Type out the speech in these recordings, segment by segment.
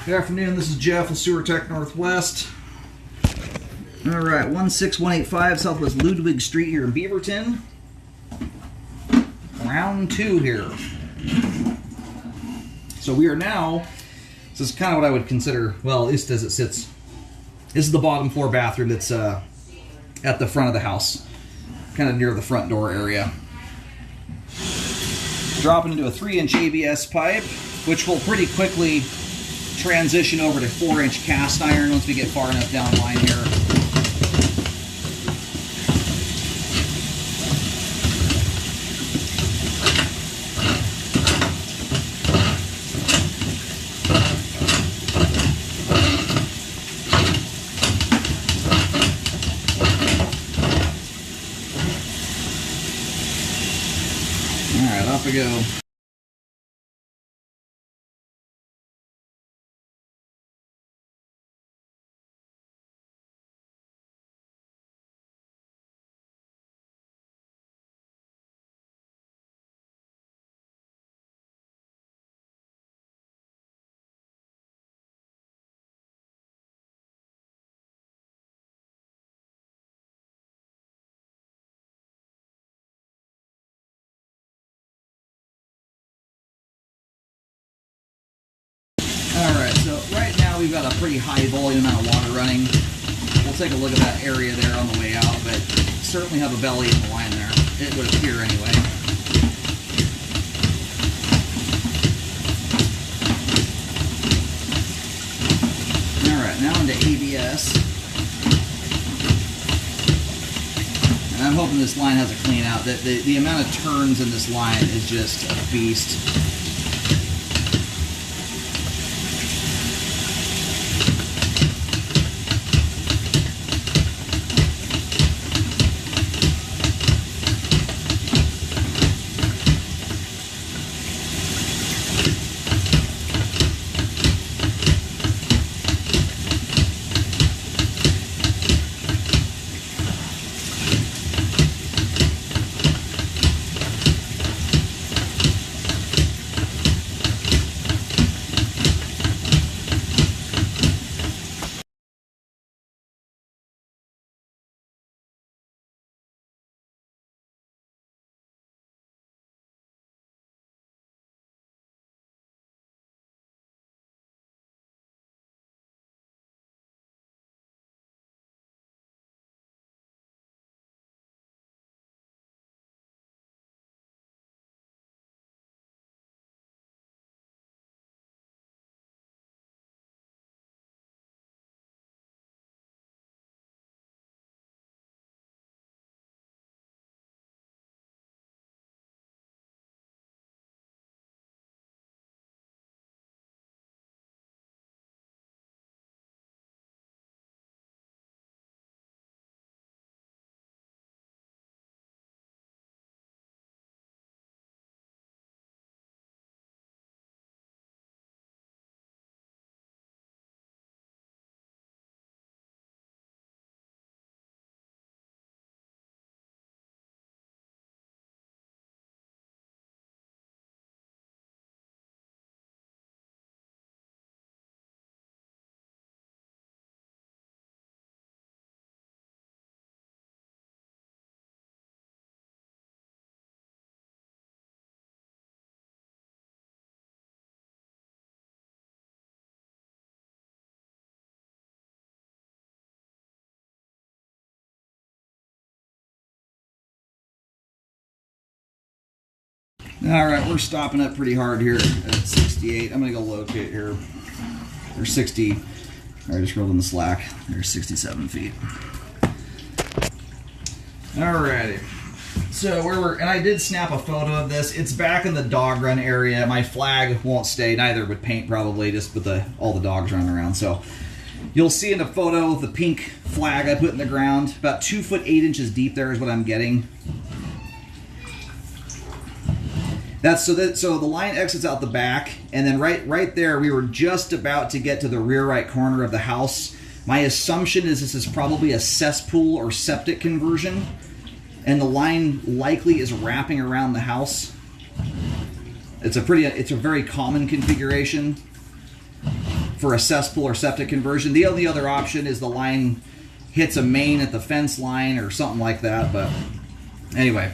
Good afternoon, this is Jeff with Sewer Tech Northwest. Alright, 16185 Southwest Ludwig Street here in Beaverton. Round 2 here. So we are now, this is kind of what I would consider, well, at least as it sits, this is the bottom floor bathroom that's at the front of the house, kind of near the front door area. Dropping into a 3-inch ABS pipe, which will pretty quickly transition over to 4-inch cast iron once we get far enough down the line here. Alright, off we go. Alright, so right now we've got a pretty high volume amount of water running. We'll take a look at that area there on the way out, but certainly have a belly in the line there. It would appear anyway. Alright, now into ABS. And I'm hoping this line has a clean out. The amount of turns in this line is just a beast. Alright, we're stopping up pretty hard here at 68. I'm going to go locate here. There's 60. I just rolled in the slack. There's 67 feet. Alrighty. So and I did snap a photo of this. It's back in the dog run area. My flag won't stay, neither would paint probably, just with all the dogs running around. So you'll see in the photo the pink flag I put in the ground. About 2 foot 8 inches deep there is what I'm getting. So the line exits out the back, and then right there we were just about to get to the rear right corner of the house. My assumption is this is probably a cesspool or septic conversion, and the line likely is wrapping around the house. It's a very common configuration for a cesspool or septic conversion. The only other option is the line hits a main at the fence line or something like that. But anyway,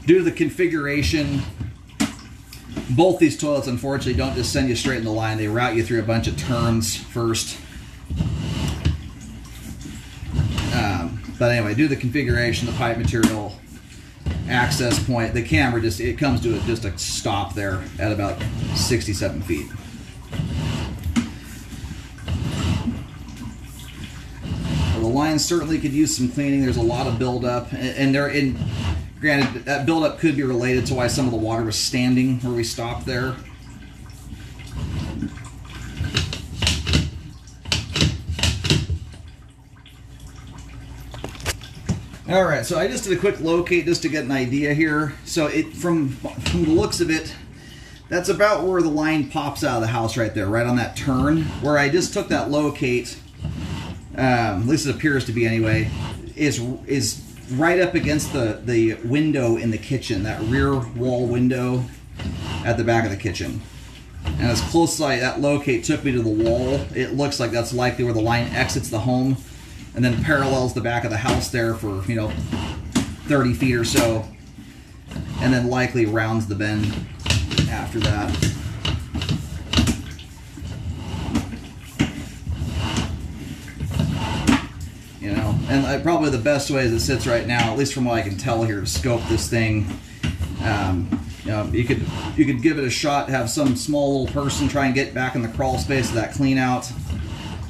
due to the configuration, both these toilets unfortunately don't just send you straight in the line. They route you through a bunch of turns first. But anyway, due to the configuration, the pipe material, access point, the camera it comes to just a stop there at about 67 feet. Well, the line certainly could use some cleaning. There's a lot of buildup, and granted, that buildup could be related to why some of the water was standing where we stopped there. All right, so I just did a quick locate just to get an idea here. So from the looks of it, that's about where the line pops out of the house right there, right on that turn. Where I just took that locate, at least it appears to be anyway, is right up against the window in the kitchen, that rear wall window at the back of the kitchen. And as close as that locate took me to the wall, it looks like that's likely where the line exits the home and then parallels the back of the house there for, 30 feet or so, and then likely rounds the bend after that. And probably the best way as it sits right now, at least from what I can tell here, to scope this thing, you could give it a shot, have some small little person try and get back in the crawl space of that clean out.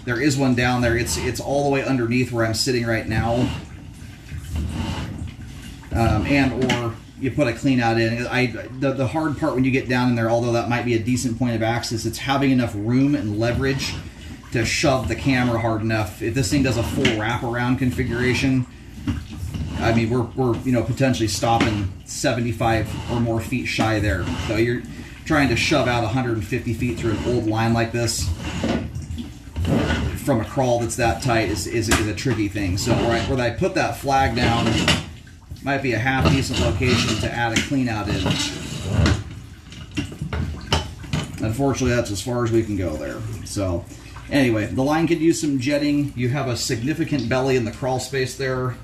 There is one down there. It's all the way underneath where I'm sitting right now, or you put a clean out in. The hard part when you get down in there, although that might be a decent point of access, it's having enough room and leverage to shove the camera hard enough. If this thing does a full wraparound configuration, I mean, we're potentially stopping 75 or more feet shy there. So you're trying to shove out 150 feet through an old line like this from a crawl that's that tight is a tricky thing. So where I put that flag down might be a half decent location to add a clean out in. Unfortunately, that's as far as we can go there. So anyway, the line could use some jetting. You have a significant belly in the crawl space there,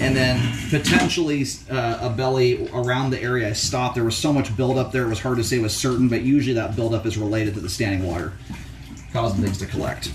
and then potentially a belly around the area I stopped. There was so much buildup there, it was hard to say with certain, but usually that buildup is related to the standing water causing things to collect.